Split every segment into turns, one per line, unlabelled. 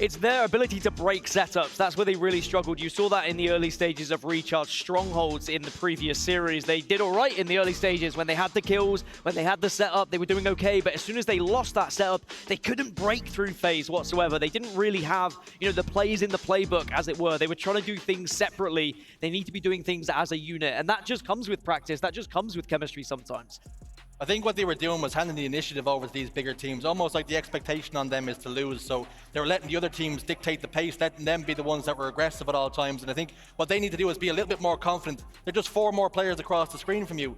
It's their ability to break setups. That's where they really struggled. You saw that in the early stages of Recharge Strongholds in the previous series. They did all right in the early stages when they had the kills, when they had the setup, they were doing okay. But as soon as they lost that setup, they couldn't break through phase whatsoever. They didn't really have, the plays in the playbook, as it were. They were trying to do things separately. They need to be doing things as a unit. And that just comes with practice. That just comes with chemistry sometimes.
I think what they were doing was handing the initiative over to these bigger teams, almost like the expectation on them is to lose. So they were letting the other teams dictate the pace, letting them be the ones that were aggressive at all times. And I think what they need to do is be a little bit more confident. They're just 4 more players across the screen from you.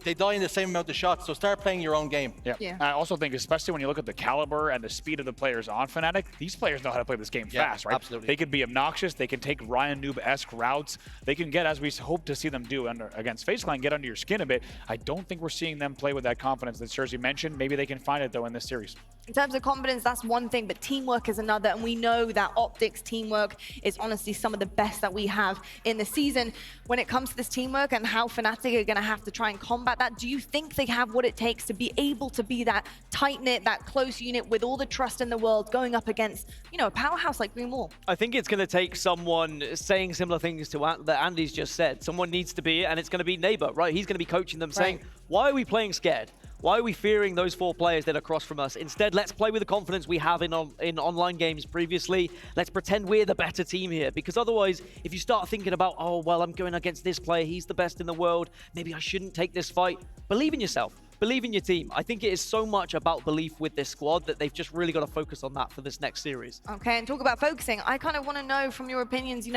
They die in the same amount of shots, so start playing your own game.
Yeah. I also think, especially when you look at the caliber and the speed of the players on Fnatic, these players know how to play this game fast, right?
Absolutely.
They could be obnoxious. They can take Ryan Noob-esque routes. They can get, as we hope to see them do against FaZe Clan, get under your skin a bit. I don't think we're seeing them play with that confidence that Jersey mentioned. Maybe they can find it, though, in this series.
In terms of confidence, that's one thing, but teamwork is another, and we know that Optic's teamwork is honestly some of the best that we have in the season. When it comes to this teamwork and how Fnatic are going to have to try and combat that, do you think they have what it takes to be able to be that tight-knit, that close unit with all the trust in the world going up against, a powerhouse like Green Wall?
I think it's going to take someone saying similar things to that Andy's just said. Someone needs to be, and it's going to be Neighbor, right? He's going to be coaching them, saying, why are we playing scared? Why are we fearing those 4 players that are across from us? Instead, let's play with the confidence we have in online games previously. Let's pretend we're the better team here. Because otherwise, if you start thinking about, oh, well, I'm going against this player, he's the best in the world, maybe I shouldn't take this fight. Believe in yourself. Believe in your team. I think it is so much about belief with this squad that they've just really got to focus on that for this next series.
Okay, and talk about focusing. I kind of want to know from your opinions,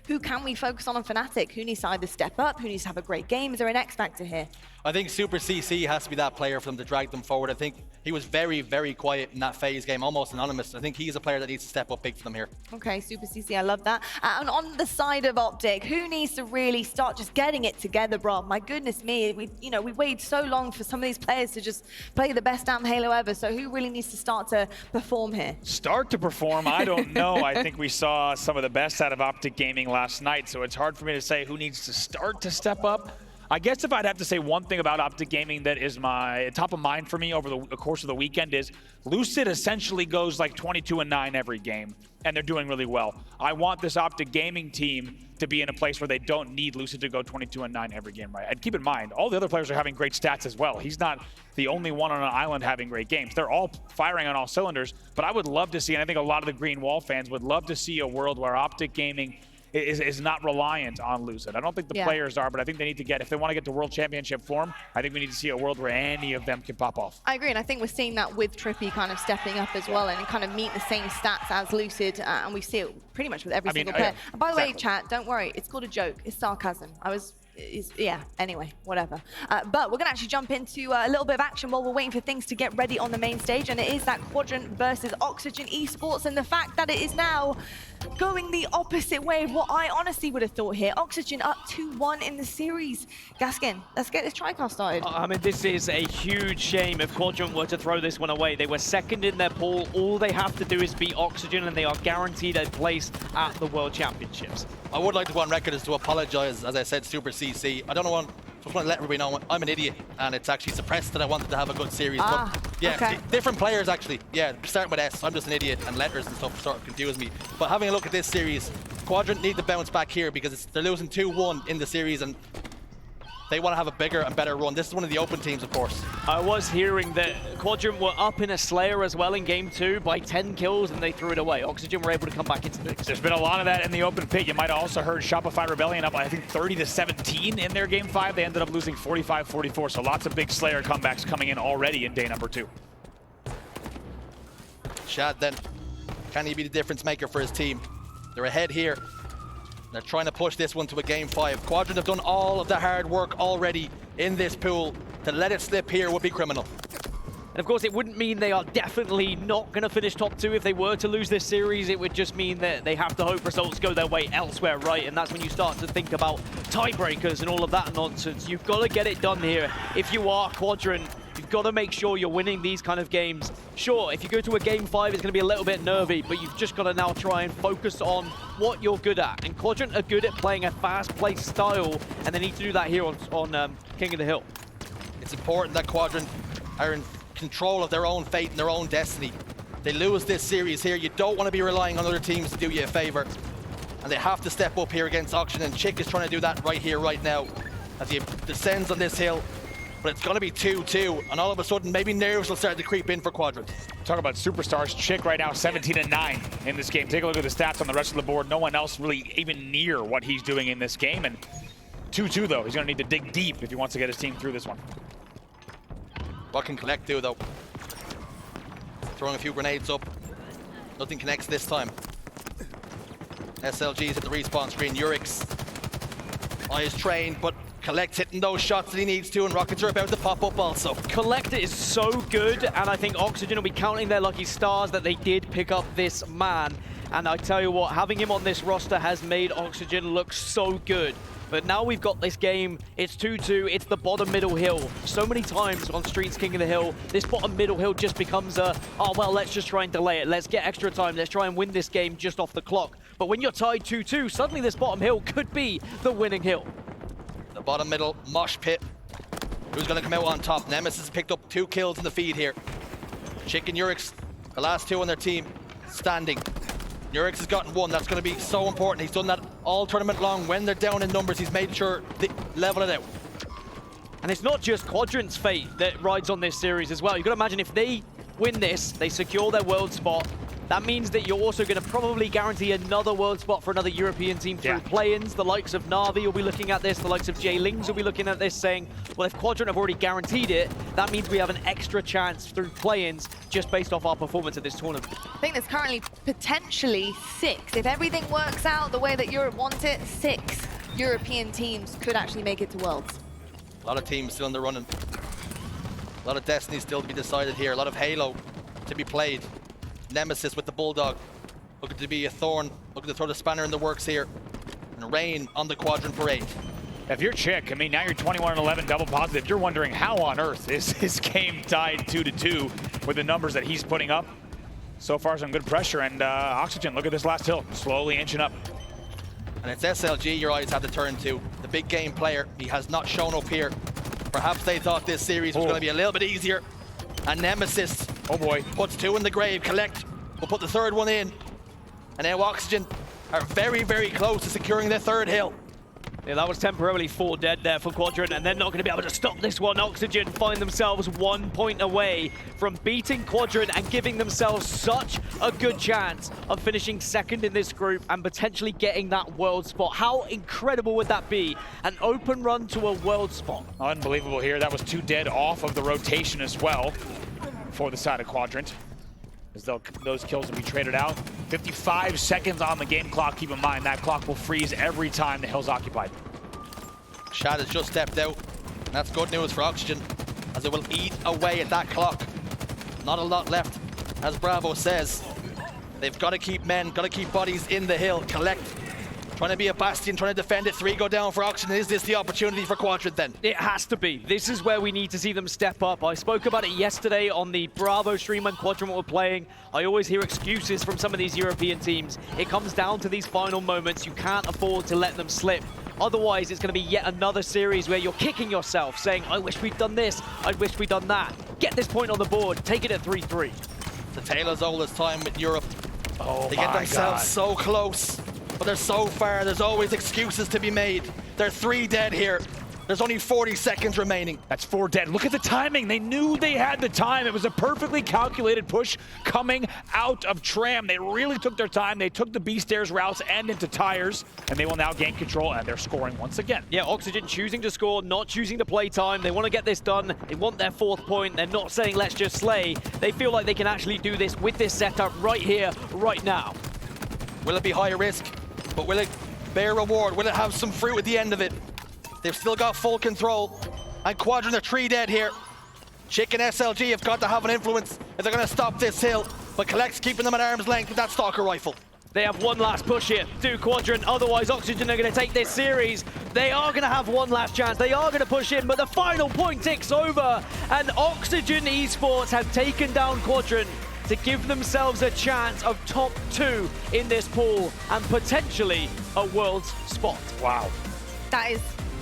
who can we focus on Fnatic? Who needs to either step up? Who needs to have a great game? Is there an X factor here?
I think Super CC has to be that player for them to drag them forward. I think he was very, very quiet in that FaZe game, almost anonymous. I think he's a player that needs to step up big for them here.
Okay, Super CC, I love that. And on the side of Optic, who needs to really start just getting it together, bro? My goodness me, we waited so long for some of these players to just play the best damn Halo ever. So who really needs to start to perform here?
Start to perform? I don't know. I think we saw some of the best out of Optic Gaming last night, so it's hard for me to say who needs to start to step up. I guess if I'd have to say one thing about Optic Gaming that is my top of mind for me over the course of the weekend is Lucid essentially goes like 22-9 every game, and they're doing really well. I want this Optic Gaming team to be in a place where they don't need Lucid to go 22-9 every game, right? And keep in mind, all the other players are having great stats as well. He's not the only one on an island having great games. They're all firing on all cylinders, but I would love to see, and I think a lot of the Green Wall fans would love to see a world where Optic Gaming is not reliant on Lucid. I don't think the players are, but I think they need to get, if they want to get to World Championship form, I think we need to see a world where any of them can pop off.
I agree, and I think we're seeing that with Trippy kind of stepping up as well and kind of meet the same stats as Lucid, and we see it pretty much with every single player. And by the way, chat, don't worry, it's called a joke. It's sarcasm. Anyway, whatever. But we're going to actually jump into a little bit of action while we're waiting for things to get ready on the main stage, and it is that Quadrant versus Oxygen Esports, and the fact that it is now going the opposite way of what I honestly would have thought here. Oxygen up 2-1 in the series. Gaskin, let's get this TriCast started.
I mean, this is a huge shame if Quadrant were to throw this one away. They were second in their pool. All they have to do is beat Oxygen, and they are guaranteed a place at the World Championships.
I would like to go on record as to apologize, as I said, Super CC. I don't know what, just want to let everybody know I'm an idiot, and it's actually suppressed that I wanted to have a good series. But yeah, different players actually. Yeah, starting with S, I'm just an idiot, and letters and stuff sort of confuse me. But having a look at this series, Quadrant need to bounce back here because they're losing 2-1 in the series, and they want to have a bigger and better run. This is one of the open teams, of course.
I was hearing that Quadrant were up in a Slayer as well in Game 2 by 10 kills, and they threw it away. Oxygen were able to come back into the mix.
There's been a lot of that in the open pit. You might have also heard Shopify Rebellion up, I think, 30-17 in their Game 5. They ended up losing 45-44, so lots of big Slayer comebacks coming in already in day number 2.
Shad then, can he be the difference maker for his team? They're ahead here. They're trying to push this one to a Game 5. Quadrant have done all of the hard work already in this pool. To let it slip here would be criminal.
And of course, it wouldn't mean they are definitely not going to finish top 2 if they were to lose this series. It would just mean that they have to hope results go their way elsewhere, right? And that's when you start to think about tiebreakers and all of that nonsense. You've got to get it done here. If you are Quadrant, you've got to make sure you're winning these kind of games. Sure, if you go to a Game 5, it's going to be a little bit nervy, but you've just got to now try and focus on what you're good at. And Quadrant are good at playing a fast-paced style, and they need to do that here on King of the Hill.
It's important that Quadrant are in control of their own fate and their own destiny. They lose this series here. You don't want to be relying on other teams to do you a favor. And they have to step up here against Oxygen, and Chick is trying to do that right here, right now, as he descends on this hill. But it's going to be 2-2, and all of a sudden, maybe nerves will start to creep in for Quadrant.
Talk about superstars. Chick right now 17-9 in this game. Take a look at the stats on the rest of the board. No one else really even near what he's doing in this game. And 2-2 though. He's going to need to dig deep if he wants to get his team through this one.
What can Collect do though? Throwing a few grenades up. Nothing connects this time. SLG's at the respawn screen. Urix. Eyes trained, but Collect hitting those shots that he needs to, and rockets are about to pop up also.
Collect is so good, and I think Oxygen will be counting their lucky stars that they did pick up this man. And I tell you what, having him on this roster has made Oxygen look so good. But now we've got this game, it's 2-2, it's the bottom middle hill. So many times on Streets King of the Hill, this bottom middle hill just becomes a, oh well, let's just try and delay it, let's get extra time, let's try and win this game just off the clock. But when you're tied 2-2, suddenly this bottom hill could be the winning hill.
The bottom middle mosh pit. Who's going to come out on top? Nemesis picked up 2 kills in the feed here. Chick and Urix, the last 2 on their team, standing. Urix has gotten 1. That's going to be so important. He's done that all tournament long. When they're down in numbers, he's made sure they level it out.
And it's not just Quadrant's fate that rides on this series as well. You've got to imagine if they win this, they secure their world spot. That means that you're also going to probably guarantee another world spot for another European team through play-ins. The likes of Na'Vi will be looking at this. The likes of J-Lings will be looking at this saying, well, if Quadrant have already guaranteed it, that means we have an extra chance through play-ins just based off our performance at this tournament.
I think there's currently potentially 6. If everything works out the way that Europe wants it, 6 European teams could actually make it to Worlds.
A lot of teams still in the running. A lot of Destiny still to be decided here. A lot of Halo to be played. Nemesis with the Bulldog, looking to be a thorn, looking to throw the spanner in the works here. And Rain on the Quadrant Parade.
If you're Chick, I mean, now you're 21-11 double positive. You're wondering how on earth is this game tied 2-2 with the numbers that he's putting up. So far, some good pressure, and Oxygen, look at this last hill, slowly inching up.
And it's SLG your eyes have to turn to. The big game player, he has not shown up here. Perhaps they thought this series was going to be a little bit easier. And Nemesis,
oh boy,
puts 2 in the grave. Collect will put the 3rd one in. And now Oxygen are very, very close to securing their 3rd hill.
Yeah, that was temporarily 4 dead there for Quadrant, and they're not going to be able to stop this one. Oxygen find themselves 1 point away from beating Quadrant and giving themselves such a good chance of finishing 2nd in this group and potentially getting that world spot. How incredible would that be? An open run to a world spot.
Unbelievable here. That was 2 dead off of the rotation as well for the side of Quadrant, as those kills will be traded out. 55 seconds on the game clock. Keep in mind that clock will freeze every time the hill's occupied.
Shad has just stepped out, and that's good news for Oxygen, as it will eat away at that clock. Not a lot left, as Bravo says. They've got to keep men, got to keep bodies in the hill. Collect, trying to be a bastion, trying to defend it. 3 go down for Oxygen. Is this the opportunity for Quadrant then?
It has to be. This is where we need to see them step up. I spoke about it yesterday on the Bravo stream when Quadrant were playing. I always hear excuses from some of these European teams. It comes down to these final moments. You can't afford to let them slip. Otherwise, it's going to be yet another series where you're kicking yourself, saying, I wish we'd done this, I wish we'd done that. Get this point on the board, take it at 3-3.
The tale as old as time with Europe.
Oh,
they get themselves so close, but they're so far. There's always excuses to be made. They're 3 dead here. There's only 40 seconds remaining.
That's 4 dead. Look at the timing. They knew they had the time. It was a perfectly calculated push coming out of Tram. They really took their time. They took the B-stairs routes and into tires, and they will now gain control, and they're scoring once again.
Yeah, Oxygen choosing to score, not choosing to play time. They want to get this done. They want their 4th point. They're not saying, let's just slay. They feel like they can actually do this with this setup right here, right now.
Will it be high risk? But will it bear reward? Will it have some fruit at the end of it? They've still got full control. And Quadrant are 3 dead here. Chick and SLG have got to have an influence if they're going to stop this hill. But Collect's keeping them at arm's length with that Stalker rifle.
They have one last push here, do Quadrant, otherwise Oxygen are going to take this series. They are going to have one last chance, they are going to push in, but the final point ticks over, and Oxygen Esports have taken down Quadrant to give themselves a chance of top 2 in this pool, and potentially a world's spot.
Wow.
That is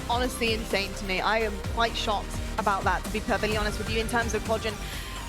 honestly insane to me. I am quite shocked about that, to be perfectly honest with you, in terms of Quadrant.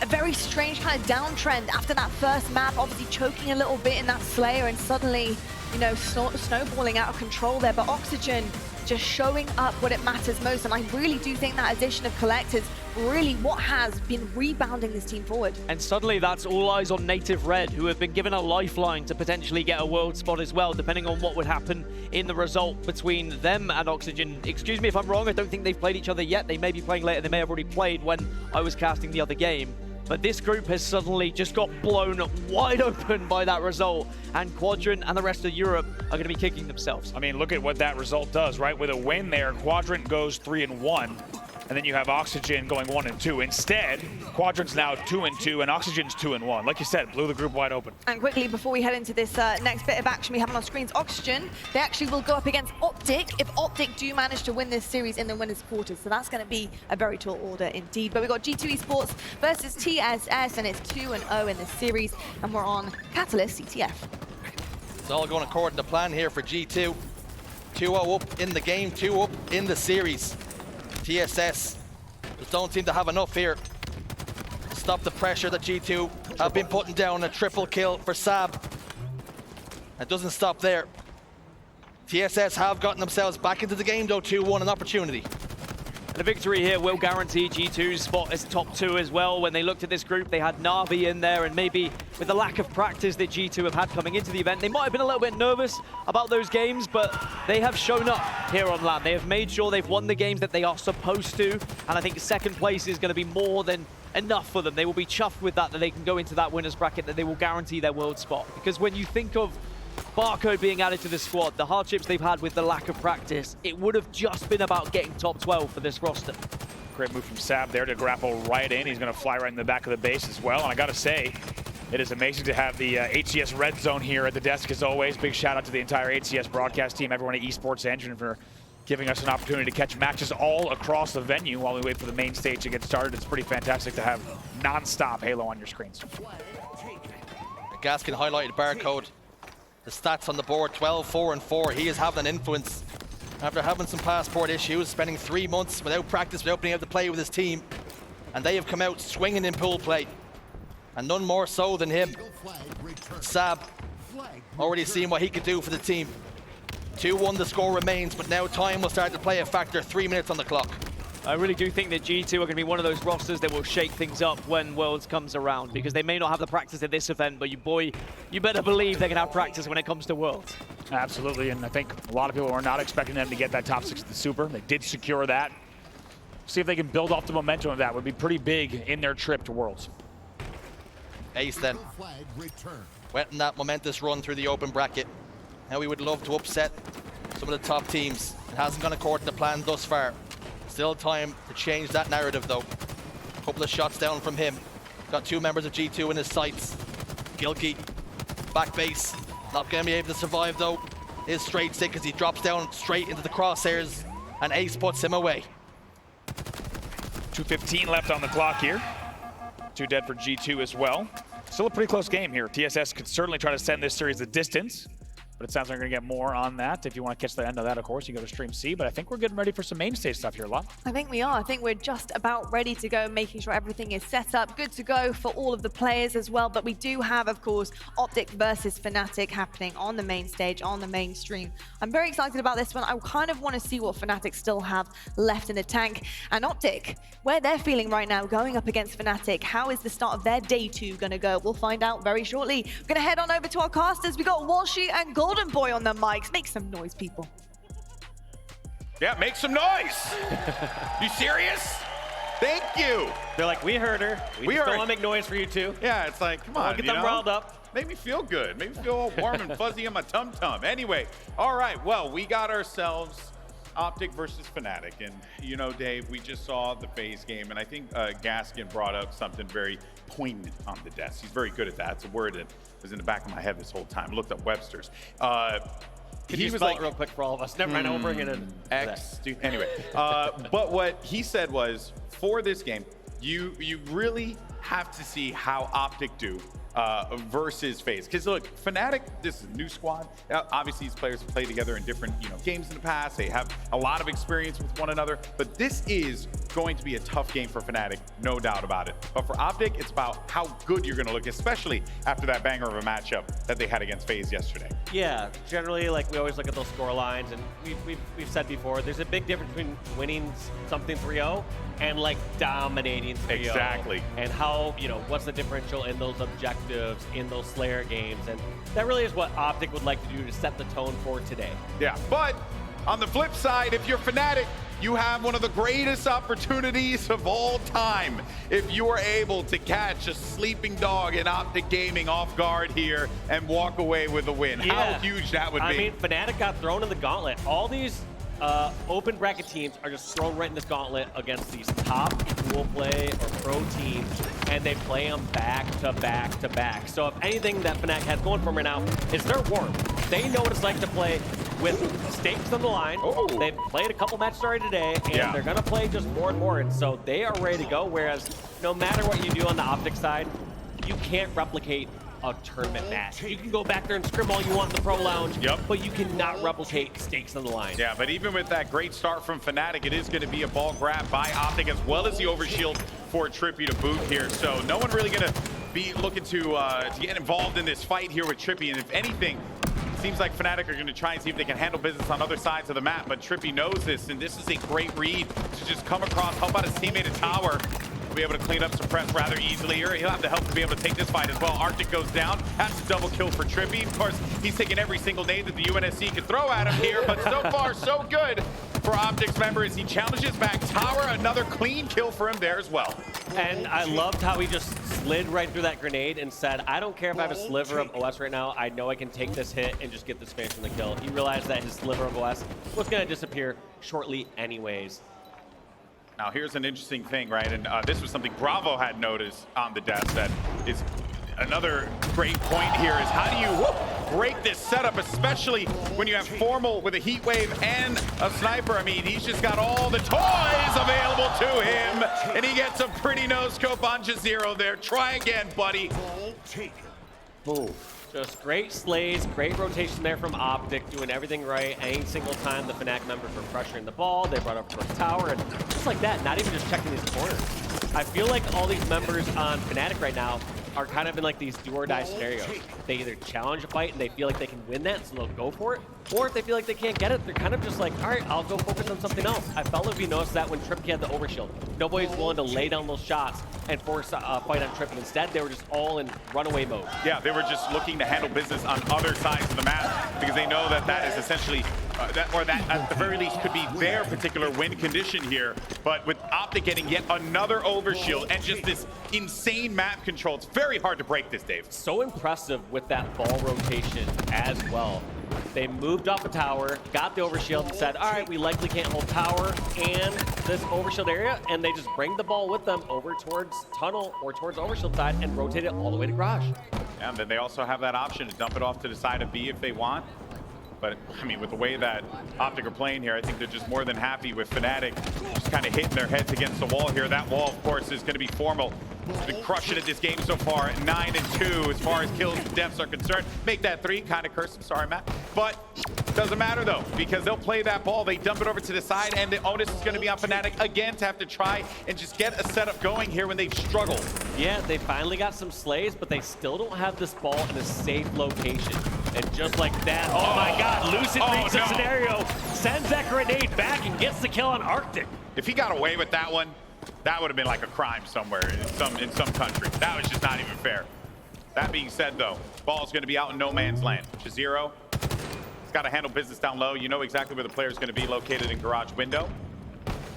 a very strange kind of downtrend after that first map, obviously choking a little bit in that Slayer and suddenly, you know, snowballing out of control there. But Oxygen just showing up when it matters most. And I really do think that addition of Collect is really what has been rebounding this team forward.
And suddenly that's all eyes on Native Red, who have been given a lifeline to potentially get a world spot as well, depending on what would happen in the result between them and Oxygen. Excuse me if I'm wrong, I don't think they've played each other yet. They may be playing later, they may have already played when I was casting the other game. But this group has suddenly just got blown wide open by that result, and Quadrant and the rest of Europe are going to be kicking themselves.
I mean, look at what that result does, right? With a win there, Quadrant goes 3-1, and then you have Oxygen going 1-2. Instead, Quadrant's now 2-2, and Oxygen's 2-1. Like you said, blew the group wide open.
And quickly, before we head into this next bit of action we have on our screens, Oxygen, they actually will go up against Optic if Optic do manage to win this series in the winners' quarters. So that's going to be a very tall order indeed. But we've got G2 Esports versus TSS, and it's 2-0 in this series, and we're on Catalyst CTF.
It's all going according to plan here for G2. 2-0 up in the game, 2 up in the series. TSS just don't seem to have enough here to stop the pressure that G2 have been putting down. A triple kill for Sab. It doesn't stop there. TSS have gotten themselves back into the game though, 2-1, an opportunity.
And a victory here will guarantee G2's spot as top 2 as well. When they looked at this group, they had Na'Vi in there, and maybe with the lack of practice that G2 have had coming into the event, they might have been a little bit nervous about those games, but they have shown up here on LAN. They have made sure they've won the games that they are supposed to, and I think second place is going to be more than enough for them. They will be chuffed with that they can go into that winner's bracket, that they will guarantee their world spot. Because when you think of Barcode being added to the squad, the hardships they've had with the lack of practice, it would have just been about getting top 12 for this roster.
Great move from Sab there to grapple right in. He's going to fly right in the back of the base as well. And I got to say, it is amazing to have the HCS Red Zone here at the desk as always. Big shout out to the entire HCS broadcast team, everyone at Esports Engine for giving us an opportunity to catch matches all across the venue while we wait for the main stage to get started. It's pretty fantastic to have non-stop Halo on your screens.
Gaskin highlighted Barcode. The stats on the board, 12, 4, and 4. He is having an influence after having some passport issues, spending 3 months without practice, without being able to play with his team. And they have come out swinging in pool play. And none more so than him. Sab, already seeing what he could do for the team. 2-1 the score remains, but now time will start to play a factor. 3 minutes on the clock.
I really do think that G2 are going to be one of those rosters that will shake things up when Worlds comes around, because they may not have the practice at this event, but you better believe they're going to have practice when it comes to Worlds.
Absolutely, and I think a lot of people are not expecting them to get that top 6 at the Super. They did secure that. See if they can build off the momentum of that. Would be pretty big in their trip to Worlds.
Ace then, wetting that momentous run through the open bracket. Now we would love to upset some of the top teams. It hasn't gone according to plan thus far. Still time to change that narrative though. Couple of shots down from him. Got 2 members of G2 in his sights. Gilkey, back base. Not going to be able to survive though. His straight stick as he drops down straight into the crosshairs, and Ace puts him away.
2:15 left on the clock here. 2 dead for G2 as well. Still a pretty close game here. TSS could certainly try to send this series the distance, but it sounds like we're going to get more on that. If you want to catch the end of that, of course, you go to Stream C. But I think we're getting ready for some main stage stuff here, Lot.
I think we are. I think we're just about ready to go, making sure everything is set up. Good to go for all of the players as well. But we do have, of course, Optic versus Fnatic happening on the main stage, on the main stream. I'm very excited about this one. I kind of want to see what Fnatic still have left in the tank. And Optic, where they're feeling right now, going up against Fnatic, how is the start of their day 2 going to go? We'll find out very shortly. We're going to head on over to our casters. We got Walshy and Golden Boy on the mics. Make some noise, people.
Yeah, make some noise. You serious? Thank you.
They're like, we heard her. We just don't want to make noise for you too.
Yeah, it's like, come on,
get them riled up.
Make me feel good. Make me feel all warm and fuzzy in my tum-tum. Anyway, all right, well, we got ourselves Optic versus Fnatic. And, you know, Dave, we just saw the FaZe game, and I think Gaskin brought up something very poignant on the desk. He's very good at that. It's a word that was in the back of my head this whole time. I looked up Webster's.
Could you spell it real quick for all of us? Never mind, I won't bring it in.
X. Anyway, but what he said was, for this game, you really have to see how Optic do versus FaZe. Because look, Fnatic, this is a new squad. Obviously, these players have played together in different games in the past. They have a lot of experience with one another. But this is going to be a tough game for Fnatic, no doubt about it. But for Optic, it's about how good you're going to look, especially after that banger of a matchup that they had against FaZe yesterday.
Yeah, generally, like we always look at those score lines, and we've said before, there's a big difference between winning something 3-0 and like dominating 3-0.
Exactly.
And how, what's the differential in those objectives, in those Slayer games, and that really is what Optic would like to do to set the tone for today.
Yeah, but on the flip side, if you're Fnatic, you have one of the greatest opportunities of all time. If you are able to catch a sleeping dog in Optic Gaming off guard here and walk away with a win.
Yeah.
How huge that would be.
I mean, Fnatic got thrown in the gauntlet. All these open bracket teams are just thrown right in this gauntlet against these top dual play or pro teams, and they play them back to back to back. So if anything that Fnatic has going for them right now is they're warm. They know what it's like to play with stakes on the line.
Oh.
They've played a couple matches already today, and they're going to play just more and more. And so they are ready to go, whereas no matter what you do on the Optic side, you can't replicate a tournament match. You can go back there and scrim all you want in the pro lounge, but you cannot replicate stakes on the line.
Yeah, but even with that great start from Fnatic, it is going to be a ball grab by Optic, as well as the overshield for Trippy to boot here. So no one really going to be looking to get involved in this fight here with Trippy. And if anything, it seems like Fnatic are going to try and see if they can handle business on other sides of the map. But Trippy knows this, and this is a great read to just come across, help out his teammate at tower. Be able to clean up Suppress rather easily here. He'll have the help to be able to take this fight as well. Arctic goes down. That's a double kill for Trippy. Of course, he's taking every single nade that the UNSC can throw at him here, but so far, so good for Optic's member as he challenges back tower. Another clean kill for him there as well.
And I loved how he just slid right through that grenade and said, I don't care if I have a sliver of OS right now. I know I can take this hit and just get this finish from the kill. He realized that his sliver of OS was going to disappear shortly anyways.
Now, here's an interesting thing, right? And this was something Bravo had noticed on the desk that is another great point here is how do you break this setup, especially when you have Formal with a heat wave and a sniper. I mean, he's just got all the toys available to him, and he gets a pretty no-scope on Jazero there. Try again, buddy.
Boom. Just great slays, great rotation there from Optic, doing everything right. Any single time the Fnatic members were pressuring the ball, they brought up first tower, and just like that, not even just checking these corners. I feel like all these members on Fnatic right now are kind of in like these do or die scenarios. They either challenge a fight and they feel like they can win that, so they'll go for it, or if they feel like they can't get it, they're kind of just like, all right, I'll go focus on something else. I felt like we noticed that when Trippy had the overshield. Nobody's willing to lay down those shots and force a fight on Trippy. Instead, they were just all in runaway mode.
Yeah, they were just looking to handle business on other sides of the map because they know that that is essentially, that at the very least could be their particular win condition here. But with Optic getting yet another overshield and just this insane map control, it's very hard to break this, Dave.
So impressive with that ball rotation as well. They moved off a tower, got the overshield, and said, all right, we likely can't hold tower and this overshield area, and they just bring the ball with them over towards tunnel or towards overshield side and rotate it all the way to garage.
And then they also have that option to dump it off to the side of B if they want. But, I mean, with the way that Optic are playing here, I think they're just more than happy with Fnatic just kind of hitting their heads against the wall here. That wall, of course, is going to be Formal. He's been crushing it this game so far, 9-2 as far as kills and deaths are concerned. Make that 3, kind of curse him, sorry, Matt. But doesn't matter, though, because they'll play that ball. They dump it over to the side, and the onus is going to be on Fnatic again to have to try and just get a setup going here when they've struggled.
Yeah, they finally got some slays, but they still don't have this ball in a safe location. And just like that, oh my God, Lucid reads the scenario, sends that grenade back and gets the kill on Arctic.
If he got away with that one, that would have been like a crime somewhere in some country. That was just not even fair. That being said, though, ball's going to be out in no man's land. Jazero, he's got to handle business down low. You know exactly where the player's going to be located in garage window.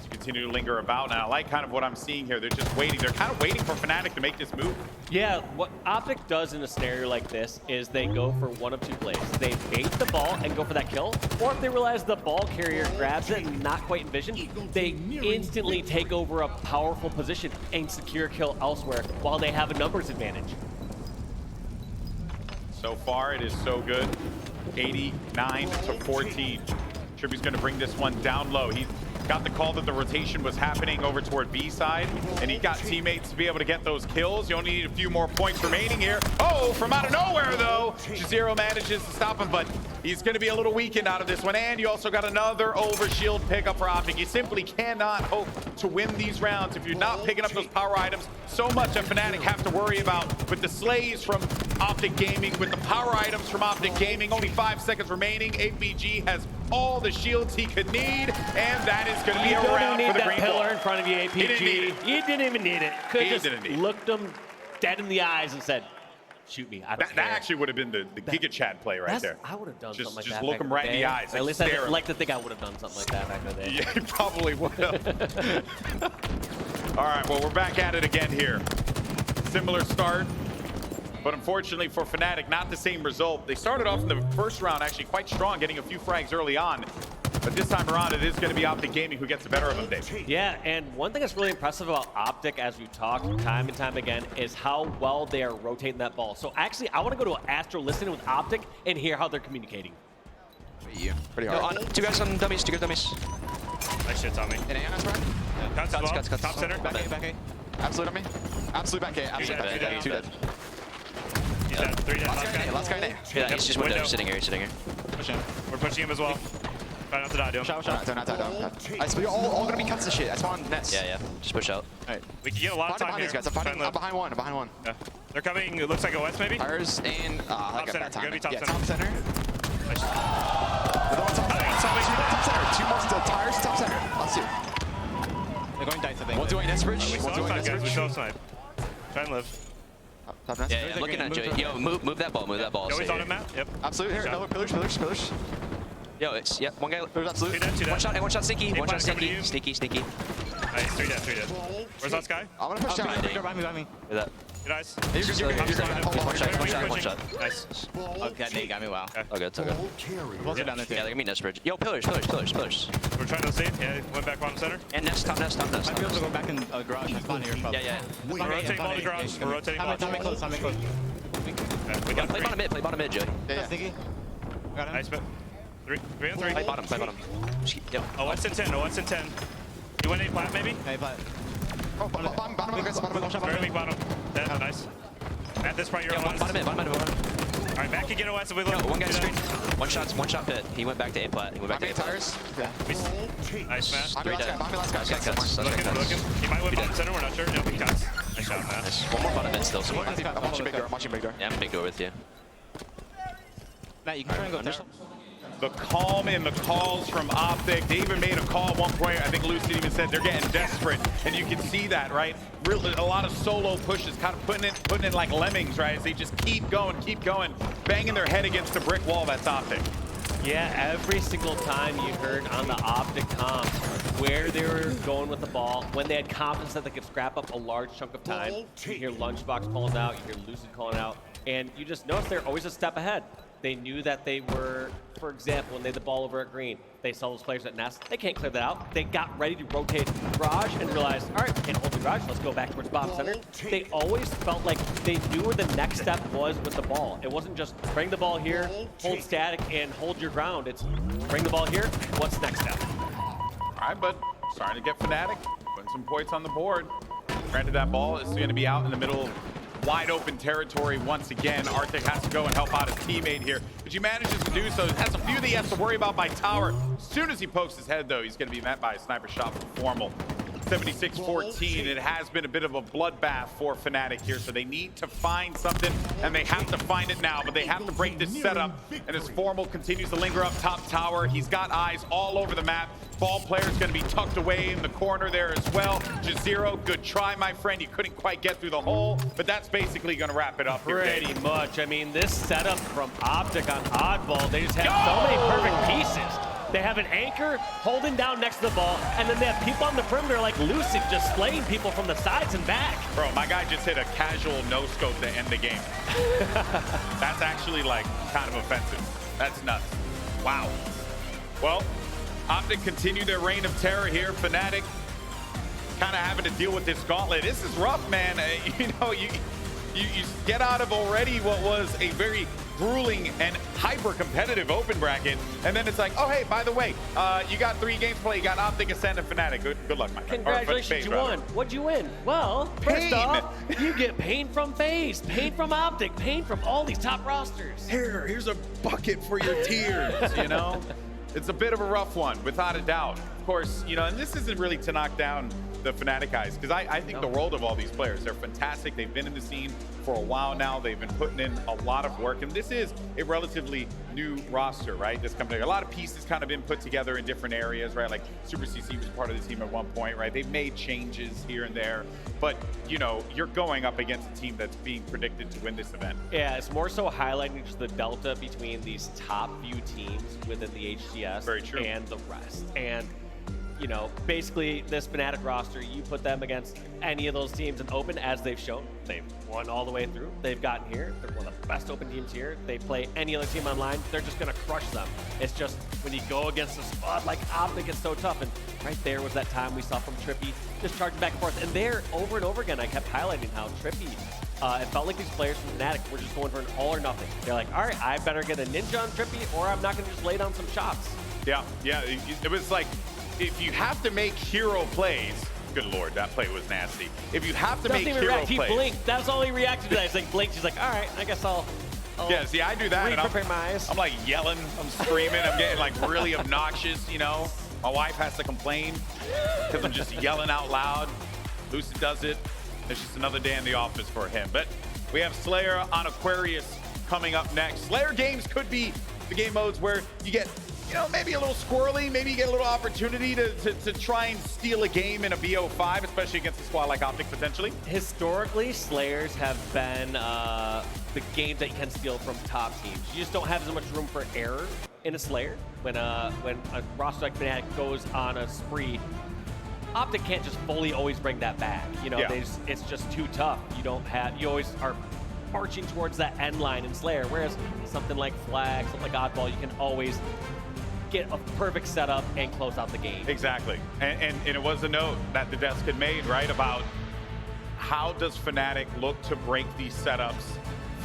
Continue to linger about, and I like kind of what I'm seeing here. They're just waiting. They're kind of waiting for Fnatic to make this move.
Yeah, what Optic does in a scenario like this is they go for one of two plays. They bait the ball and go for that kill, or if they realize the ball carrier grabs it and not quite in vision, they instantly take over a powerful position and secure a kill elsewhere while they have a numbers advantage.
So far, it is so good. 89-14. Trippy's going to bring this one down low. got the call that the rotation was happening over toward B side, and he got teammates to be able to get those kills. You only need a few more points remaining here. Oh, from out of nowhere, though, Zero manages to stop him, but he's going to be a little weakened out of this one. And you also got another overshield pickup for Optic. You simply cannot hope to win these rounds if you're not picking up those power items. So much that Fnatic have to worry about with the slays from Optic Gaming, with the power items from Optic Gaming. Only 5 seconds remaining. APG has all the shields he could need, and that is going to be a round for the green ball.
Pillar in front of you, APG. You didn't even need it. Could have just looked him dead in the eyes and said, shoot me. I don't care.
That actually would have been the Giga Chad play right there.
I would have done something like that.
Just look him right in the eyes.
At least I'd like to think I would have done something like that back in the day.
Yeah, you probably would have. All right, well, we're back at it again here. Similar start, but unfortunately for Fnatic, not the same result. They started off in the first round actually quite strong, getting a few frags early on. But this time around, it is going to be Optic Gaming who gets the better of them, Dave.
Yeah, and one thing that's really impressive about Optic, as we've talked time and time again, is how well they are rotating that ball. So actually, I want to go to Astro listening with Optic and hear how they're communicating.
Pretty hard. No, 2 guys on dummies, 2 good dummies.
Nice shit, Tommy.
And Aeon's right?
Cuts. Top center.
Back A. Absolute on me. Absolute back A. Absolute back A. 2 dead.
He's dead. 3 dead.
Last guy in A.
Yeah, he's just window. Sitting here.
Pushing him. We're pushing him as well. Try not to die, dude.
Shot. Don't die. Alright, so you're all gonna be cuts of shit. I spawn nets.
Yeah. Just push out.
Alright.
We can get a lot of time here.
These guys. I'm behind one.
Yeah. They're coming, it looks like OS maybe?
Tires and I got that time.
Gonna be top
yeah,
center.
top center.
Nice.
Top center. 2 more tires, top center. Let's do.
They're going dice, I think.
One's doing nest bridge.
We still have time, guys. We still have time. Try and live.
Top nest.
Yeah. Looking at Joey. Yo, move that ball. Move that ball.
Joey's on it, Matt. Yep.
Absolutely. Here, no, pillars.
Yo, it's one guy.
There's absolute.
2 dead.
One shot sneaky. One shot
coming to
sneaky.
you.
Sneaky.
Nice, 3 dead. Where's that guy?
I'm gonna push down.
Behind me.
With that.
Good eyes.
You're good.
One shot.
Nice.
Okay, they got me, wow.
Oh, good.
Both are down there too.
Yeah, they're gonna be nest bridge. Yo, pillars.
We're trying to save. Yeah, went back bottom center.
And nest, top nest.
Might be able to go back in garage and spawn here, probably.
Yeah.
We're rotating ball to garage. We're rotating ball.
Time close.
Okay, we got
Play bottom mid, Joey.
Yeah.
Sneaky. Got him.
Nice, but 3 and 3.
Play bottom. Yep.
OS in 10. You went A plat maybe?
Hey, but.
Oh, bottom of the
Very weak bottom. Dead, nice. At this point, you're on OS.
Bottom mid.
Alright, back can get OS if we look.
One guy's screen. One shot pit. He went back to A plat.
Tires. Yeah.
Nice smash.
I'm last guy.
Look him. He might win bottom center, we're not sure. Nope, he cuts. Nice shot, man.
Nice. One more bottom mid still.
I'm watching big door.
Yeah, I'm big door with you.
Matt, you can try and go there.
The calm in the calls from Optic. They even made a call at one point. I think Lucid even said they're getting desperate, and you can see that, right? Really, a lot of solo pushes, kind of putting in like lemmings, right? As they just keep going, banging their head against the brick wall. That's Optic.
Yeah, every single time you heard on the Optic comms where they were going with the ball, when they had confidence that they could scrap up a large chunk of time, you hear Lunchbox calling out, you hear Lucid calling out, and you just notice they're always a step ahead. They knew that they were, for example, when they had the ball over at green, they saw those players at Nest. They can't clear that out. They got ready to rotate garage and realized, all right, can't hold the garage. Let's go back towards bottom center. They always felt like they knew where the next step was with the ball. It wasn't just bring the ball here, hold static, and hold your ground. It's bring the ball here, what's the next step?
All right, but starting to get Fnatic, putting some points on the board. Granted, that ball is going to be out in the middle of wide open territory once again. Arctic has to go and help out his teammate here, but he manages to do so. Has a few that he has to worry about by tower. As soon as he pokes his head, though, he's going to be met by a sniper shot from Formal. 76-14. It has been a bit of a bloodbath for Fnatic here, so they need to find something, and they have to find it now, but they have to break this setup. And as Formal continues to linger up top tower, he's got eyes all over the map. Ball player's going to be tucked away in the corner there as well. Jazero, good try, my friend. You couldn't quite get through the hole, but that's basically going to wrap it up here.
Pretty much. I mean, this setup from Optic on Oddball, they just have so many perfect pieces. They have an anchor holding down next to the ball, and then they have people on the perimeter like Lucid just slaying people from the sides and back.
Bro, my guy just hit a casual no-scope to end the game. That's actually, like, kind of offensive. That's nuts. Wow. Well, Optic continue their reign of terror here. Fnatic kind of having to deal with this gauntlet. This is rough, man. You know, you get out of already what was a very grueling and hyper-competitive open bracket, and then it's like, oh, hey, by the way, you got 3 games to play. You got Optic, Ascend, and Fnatic. Good luck, my friend.
Congratulations, you won. What'd you win? Well, first off, you get pain from FaZe, pain from Optic, pain from all these top rosters.
Here's a bucket for your tears, you know? It's a bit of a rough one, without a doubt. Of course, you know, and this isn't really to knock down the Fnatic guys, because I think the world of all these players. They're fantastic. They've been in the scene for a while now. They've been putting in a lot of work, and this is a relatively new roster, right? This company, a lot of pieces kind of been put together in different areas, right? Like Super CC was part of the team at one point, right? They've made changes here and there, but you know, you're going up against a team that's being predicted to win this event.
Yeah, it's more so highlighting just the delta between these top few teams within the HCS and the rest. And you know, basically this Fnatic roster, you put them against any of those teams in open, as they've shown. They've won all the way through. They've gotten here. They're one of the best open teams here. They play any other team online, they're just going to crush them. It's just when you go against a squad like Optic, it's so tough. And right there was that time we saw from Trippy just charging back and forth. And there, over and over again, I kept highlighting how Trippy, it felt like these players from Fnatic were just going for an all or nothing. They're like, all right, I better get a ninja on Trippy, or I'm not going to just lay down some shots.
Yeah, it was like, if you have to make hero plays, good lord, that play was nasty. If you have to make hero plays,
he blinked. That's all he reacted to. That. He's like blinked. He's like, all right, I guess I'll
yeah, see, I do that, and I'm like yelling, I'm screaming, I'm getting like really obnoxious. You know, my wife has to complain because I'm just yelling out loud. Lucid does it. It's just another day in the office for him. But we have Slayer on Aquarius coming up next. Slayer games could be the game modes where you get, you know, maybe a little squirrely, maybe you get a little opportunity to try and steal a game in a BO5, especially against a squad like Optic, potentially.
Historically, Slayers have been the games that you can steal from top teams. You just don't have as much room for error in a Slayer. When a roster like Fnatic goes on a spree, Optic can't just fully always bring that back. You know, it's just too tough. You always are marching towards that end line in Slayer, whereas something like Flag, something like Oddball, you can always get a perfect setup and close out the game.
Exactly. And it was a note that the desk had made, right, about how does Fnatic look to break these setups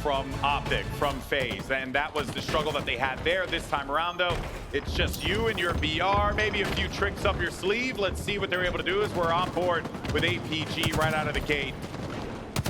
from Optic, from FaZe, and that was the struggle that they had there. This time around, though, it's just you and your BR, maybe a few tricks up your sleeve. Let's see what they're able to do as we're on board with APG right out of the gate.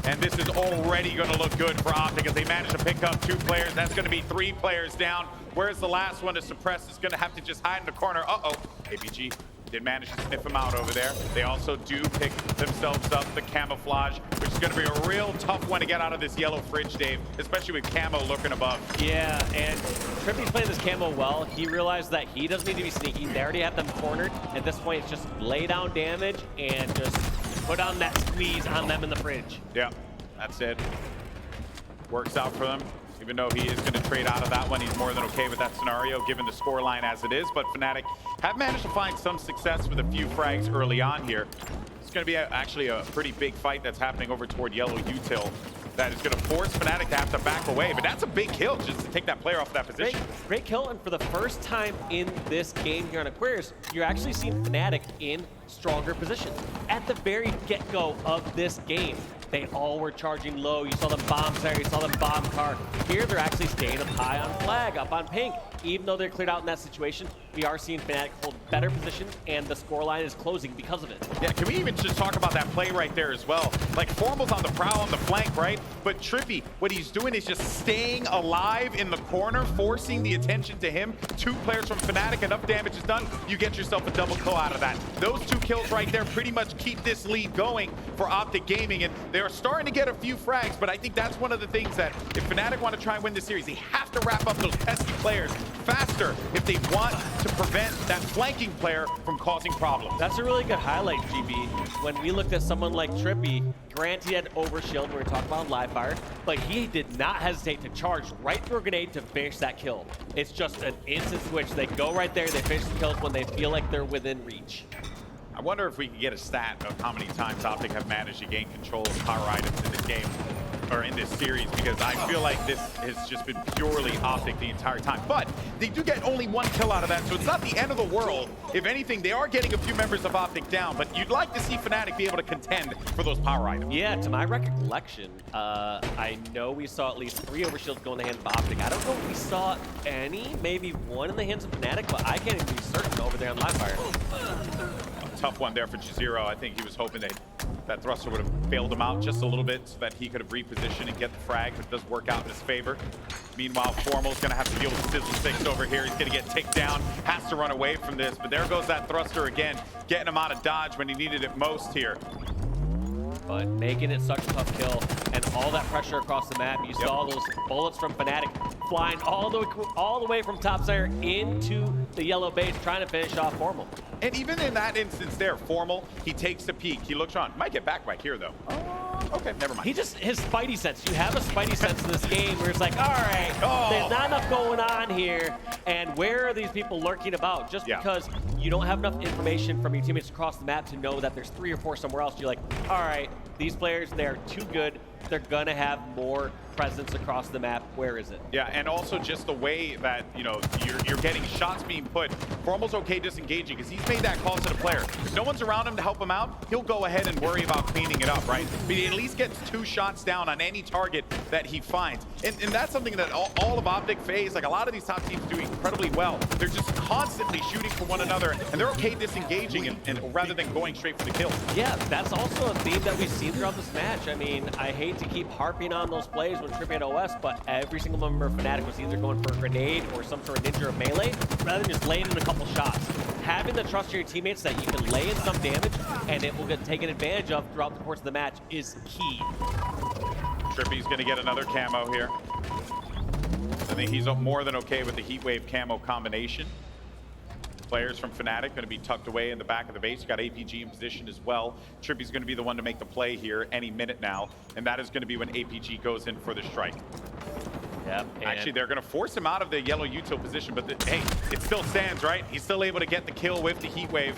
And this is already going to look good for Optic as they manage to pick up 2 players. That's going to be 3 players down. Where's the last one to suppress? Is going to have to just hide in the corner. Uh-oh. APG did manage to sniff him out over there. They also do pick themselves up the camouflage, which is going to be a real tough one to get out of this yellow fridge, Dave, especially with Camo lurking above.
Yeah, and Trippy's playing this Camo well. He realized that he doesn't need to be sneaky. They already have them cornered. At this point, it's just lay down damage and just put on that squeeze on them in the fridge.
Yeah, that's it. Works out for them. Even though he is going to trade out of that one, he's more than okay with that scenario, given the scoreline as it is. But Fnatic have managed to find some success with a few frags early on here. It's going to be actually a pretty big fight that's happening over toward yellow util that is going to force Fnatic to have to back away. But that's a big kill just to take that player off that position.
Great kill, and for the first time in this game here on Aquarius, you're actually seeing Fnatic in stronger positions. At the very get-go of this game, they all were charging low. You saw them bomb Sarah, you saw them bomb car. Here, they're actually staying up high on flag, up on pink. Even though they're cleared out in that situation, we are seeing Fnatic hold better positions, and the scoreline is closing because of it.
Yeah, can we even just talk about that play right there as well? Like, Formal's on the prowl on the flank, right? But Trippy, what he's doing is just staying alive in the corner, forcing the attention to him. 2 players from Fnatic, enough damage is done. You get yourself a double kill out of that. Those 2 kills right there pretty much keep this lead going for Optic Gaming, and they're starting to get a few frags, but I think that's one of the things that if Fnatic want to try and win this series, they have to wrap up those pesky players faster if they want to prevent that flanking player from causing problems.
That's a really good highlight, GB. When we looked at someone like Trippy, granted he had overshield, we were talking about live fire, but he did not hesitate to charge right through a grenade to finish that kill. It's just an instant switch. They go right there, they finish the kills when they feel like they're within reach.
I wonder if we can get a stat of how many times Optic have managed to gain control of power items in this game. or in this series, because I feel like this has just been purely Optic the entire time. But they do get only 1 kill out of that, so it's not the end of the world. If anything, they are getting a few members of Optic down, but you'd like to see Fnatic be able to contend for those power items.
Yeah, to my recollection, I know we saw at least 3 overshields go in the hands of Optic. I don't know if we saw any, maybe 1 in the hands of Fnatic, but I can't even be certain over there on Livefire.
Tough one there for Jazero. I think he was hoping that thruster would have bailed him out just a little bit so that he could have repositioned and get the frag, but it does work out in his favor. Meanwhile, Formal's going to have to deal with Sizzle 6 over here. He's going to get ticked down, has to run away from this, but there goes that thruster again, getting him out of dodge when he needed it most here.
But making it such a tough kill, and all that pressure across the map. You saw those bullets from Fnatic flying all the way from topside into the yellow base, trying to finish off Formal.
And even in that instance there, Formal, he takes a peek. He looks on. Might get back right here, though. Okay, never mind.
His spidey sense. You have a spidey sense in this game where it's like, all right, there's not enough going on here, and where are these people lurking about? Just because you don't have enough information from your teammates across the map to know that there's 3 or 4 somewhere else. You're like, all right, these players, they're too good. They're gonna have more presence across the map. Where is it?
Yeah, and also just the way that, you know, you're getting shots being put. Formal's okay disengaging because he's made that call to the player. If no one's around him to help him out, he'll go ahead and worry about cleaning it up, right? But he at least gets 2 shots down on any target that he finds. And that's something that all of Optic face, like a lot of these top teams do incredibly well. They're just constantly shooting for one another, and they're okay disengaging and rather than going straight for the kill.
Yeah, that's also a theme that we've seen throughout this match. I mean, I hate to keep harping on those plays when Trippy had OS, but every single member of Fnatic was either going for a grenade or some sort of ninja or melee, rather than just laying in a couple shots. Having the trust in your teammates that you can lay in some damage and it will get taken advantage of throughout the course of the match is key.
Trippy's gonna get another camo here. I think he's more than okay with the Heatwave camo combination. Players from Fnatic going to be tucked away in the back of the base. You got APG in position as well. Trippy's going to be the one to make the play here any minute now, and that is going to be when APG goes in for the strike.
Yep.
Actually, they're going to force him out of the yellow util position, but hey, it still stands, right? He's still able to get the kill with the Heatwave.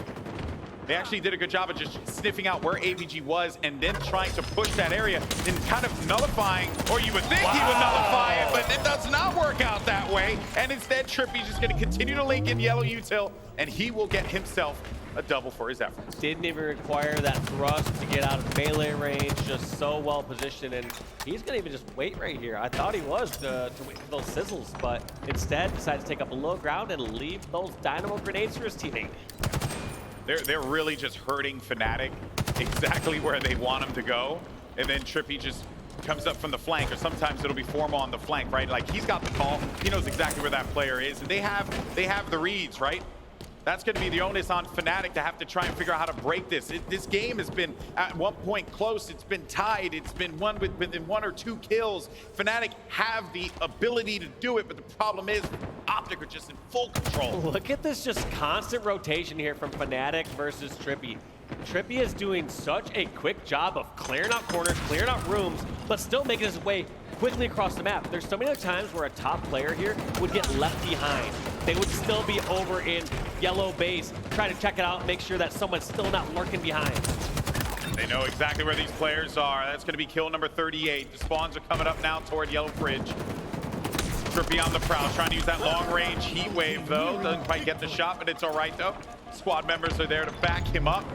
They actually did a good job of just sniffing out where APG was and then trying to push that area and kind of nullifying, or you would think he would nullify it, but it does not work out that way. And instead, Trippy's just going to continue to link in yellow util, and he will get himself a double for his efforts.
Didn't even require that thrust to get out of melee range, just so well positioned, and he's gonna even just wait right here. I thought he was to wait for those sizzles, but instead decided to take up a low ground and leave those dynamo grenades for his teammate.
They're really just hurting Fnatic exactly where they want him to go, and then Trippy just comes up from the flank, or sometimes it'll be Formal on the flank, right? Like, he's got the call, he knows exactly where that player is, and they have the reads, right? That's going to be the onus on Fnatic to have to try and figure out how to break this. This game has been at one point close. It's been tied. It's been won within 1 or 2 kills. Fnatic have the ability to do it, but the problem is Optic are just in full control.
Look at this just constant rotation here from Fnatic versus Trippy. Trippy is doing such a quick job of clearing out corners, clearing out rooms, but still making his way quickly across the map. There's so many other times where a top player here would get left behind. They would still be over in yellow base, trying to check it out, make sure that someone's still not lurking behind.
They know exactly where these players are. That's going to be kill number 38. The spawns are coming up now toward Yellow Bridge. Trippy on the prowl, trying to use that long-range heat wave, though. Doesn't quite get the shot, but it's all right, though. Squad members are there to back him up.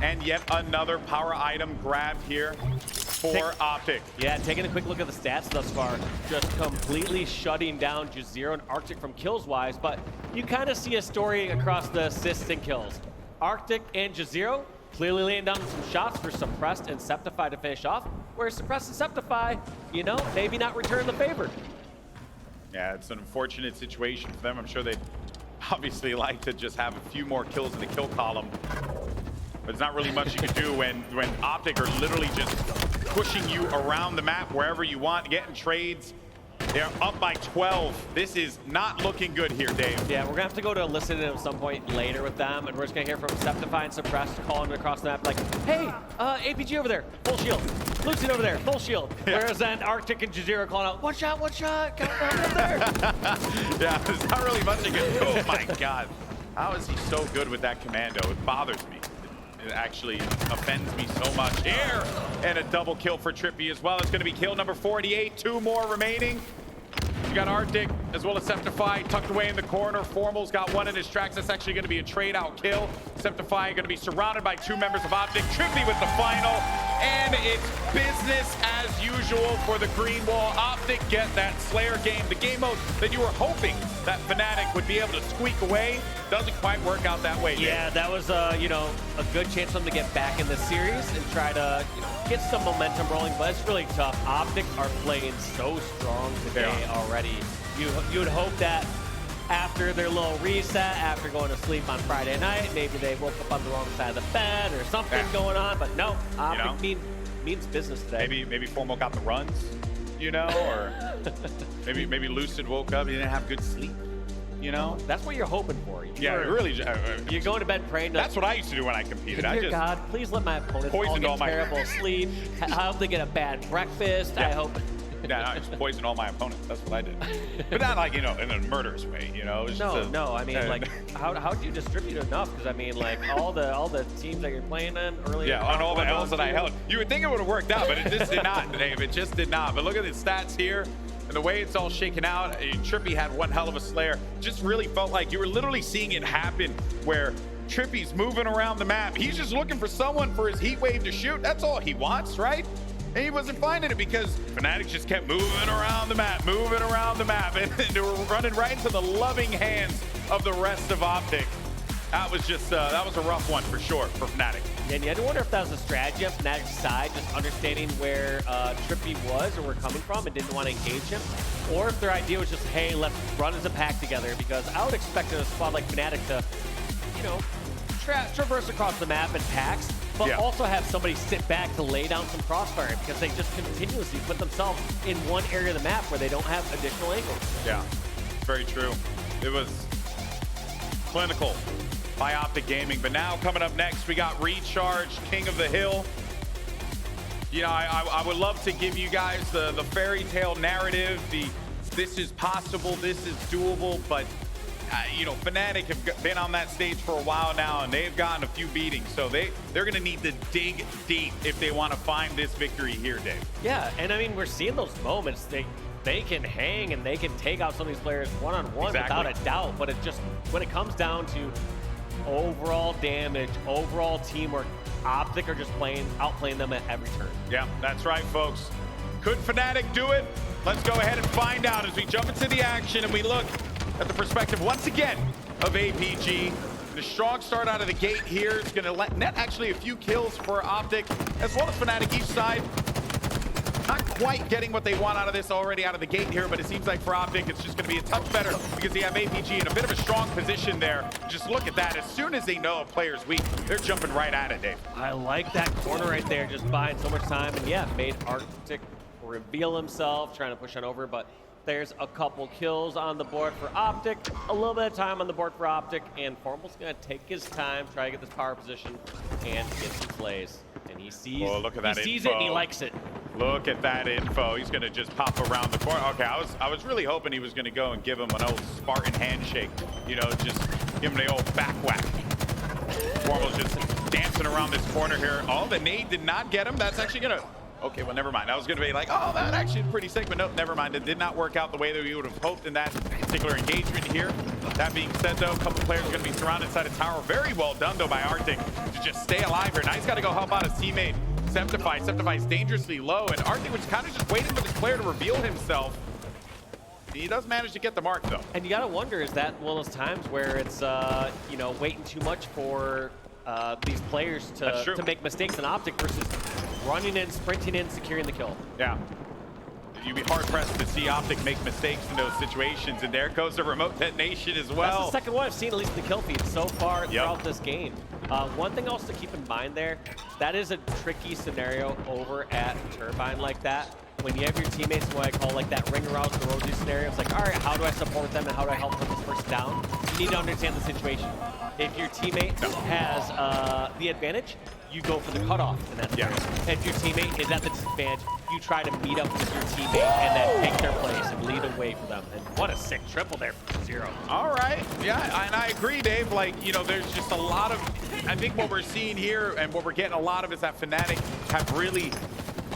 And yet another power item grabbed here for Optic.
Yeah, taking a quick look at the stats thus far, just completely shutting down Jazero and Arctic from kills-wise, but you kind of see a story across the assists and kills. Arctic and Jazero clearly laying down some shots for Suppressed and Septify to finish off, where Suppressed and Septify, you know, maybe not return the favor.
Yeah, it's an unfortunate situation for them. I'm sure they'd obviously like to just have a few more kills in the kill column. But there's not really much you can do when Optic are literally just pushing you around the map wherever you want, getting trades. They're up by 12. This is not looking good here, Dave.
Yeah, we're gonna have to go to listen at some point later with them, and we're just gonna hear from Septify and Suppressed calling across the map like, hey, APG over there, full shield. Lucian over there, full shield. Yeah. Whereas then Arctic and Jazero calling out, one shot, count over there.
Yeah, there's not really much you can do. Oh my God. How is he so good with that commando? It bothers me. It actually offends me so much here. And a double kill for Trippy as well. It's going to be kill number 48. 2 more remaining. You got Arctic as well as Septify tucked away in the corner. Formal's got one in his tracks. That's actually going to be a trade out kill. Septify going to be surrounded by 2 members of Optic. Trippy with the final. And it's business as usual for the Green Wall. Optic get that Slayer game, the game mode that you were hoping that Fnatic would be able to squeak away. Doesn't quite work out that way.
Yeah,
Dave.
that was you know, a good chance for them to get back in the series and try to get some momentum rolling, but it's really tough. Optic are playing so strong today already. You would hope that after their little reset, after going to sleep on Friday night, maybe they woke up on the wrong side of the bed or something going on, but no, Optic means business today.
Maybe Formal got the runs, you know, or maybe Lucid woke up, he didn't have good sleep. You know,
that's what you're hoping for.
You're
going to bed praying.
That's what I used to do when I competed.
Dear God, please let my opponents all get terrible sleep. I hope they get a bad breakfast. I hope.
I just poisoned all my opponents. That's what I did. But not like, you know, in a murderous way, you know.
No. I mean, like, how do you distribute enough? Because I mean, like, all the teams that you're playing in early.
Yeah, on all the L's that I held. You would think it would have worked out, but it just did not, Dave. It just did not. But look at the stats here. And the way it's all shaken out, Trippy had one hell of a Slayer. Just really felt like you were literally seeing it happen where Trippy's moving around the map. He's just looking for someone for his heat wave to shoot. That's all he wants, right? And he wasn't finding it because Fnatic just kept moving around the map, and they were running right into the loving hands of the rest of Optic. That was just, that was a rough one for sure for Fnatic.
Yeah, and you had to wonder if that was a strategy on Fnatic's side, just understanding where Trippy was or were coming from and didn't want to engage him, or if their idea was just, hey, let's run as a pack together, because I would expect a squad like Fnatic to, you know, traverse across the map in packs, but also have somebody sit back to lay down some crossfire, because they just continuously put themselves in one area of the map where they don't have additional angles.
Yeah, very true. It was clinical by Optic Gaming. But now coming up next, we got Recharge, King of the Hill. You know, I would love to give you guys the fairy tale narrative, this is possible, this is doable, but you know, Fnatic have been on that stage for a while now, and they've gotten a few beatings, so they're going to need to dig deep if they want to find this victory here, Dave.
Yeah, and I mean, we're seeing those moments. They can hang and they can take out some of these players one-on-one without a doubt, but it just, when it comes down to overall damage, overall teamwork, Optic are just outplaying them at every turn.
Yeah, that's right, folks. Could Fnatic do it? Let's go ahead and find out as we jump into the action and we look at the perspective once again of APG. The strong start out of the gate here is going to net actually a few kills for Optic as well as Fnatic each side. Not quite getting what they want out of this already out of the gate here, but it seems like for Optic, it's just going to be a touch better because they have APG in a bit of a strong position there. Just look at that. As soon as they know a player's weak, they're jumping right at it, Dave.
I like that corner right there, just buying so much time. And yeah, made Arctic reveal himself, trying to push on over, but there's a couple kills on the board for Optic, a little bit of time on the board for Optic, and Formal's going to take his time, try to get this power position, and get some plays. And he sees,
look at that
he sees
info.
it and he likes it.
Look at that info. He's going to just pop around the corner. Okay, I was really hoping he was going to go and give him an old Spartan handshake. You know, just give him the old back whack. Formal's just dancing around this corner here. Oh, the nade did not get him. That's actually going to... Okay, well, never mind. I was going to be like, oh, that actually is pretty sick, but no, never mind. It did not work out the way that we would have hoped in that particular engagement here. That being said, though, a couple players are going to be surrounded inside a tower. Very well done, though, by Arctic to just stay alive here. Now he's got to go help out his teammate, Septify. Septify's dangerously low, and Arctic was kind of just waiting for this player to reveal himself. He does manage to get the mark, though.
And you got to wonder, is that one of those times where it's, you know, waiting too much for these players to make mistakes in Optic versus running in, sprinting in, securing the kill?
Yeah. You'd be hard-pressed to see Optic make mistakes in those situations, and there goes the remote detonation as well.
That's the second one I've seen, at least in the kill feed, so far throughout this game. One thing else to keep in mind there, that is a tricky scenario over at Turbine like that. When you have your teammates, what I call like that ring around the rosy scenario, it's like, all right, how do I support them and how do I help put this person down? You need to understand the situation. If your teammate has the advantage, you go for the cutoff in that scenario. If your teammate is at the disadvantage, you try to meet up with your teammate and then take their place and lead away for them. And what a sick triple there from Zero.
All right. Yeah, and I agree, Dave. Like, you know, there's just a lot of, I think what we're seeing here and what we're getting a lot of is that Fnatic have really,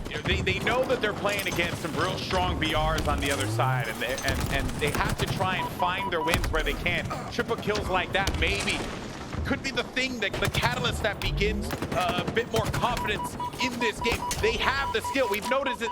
you know, they know that they're playing against some real strong BRs on the other side, and they have to try and find their wins where they can. Triple kills like that maybe could be the thing, that the catalyst that begins a bit more confidence in this game. They have the skill. We've noticed it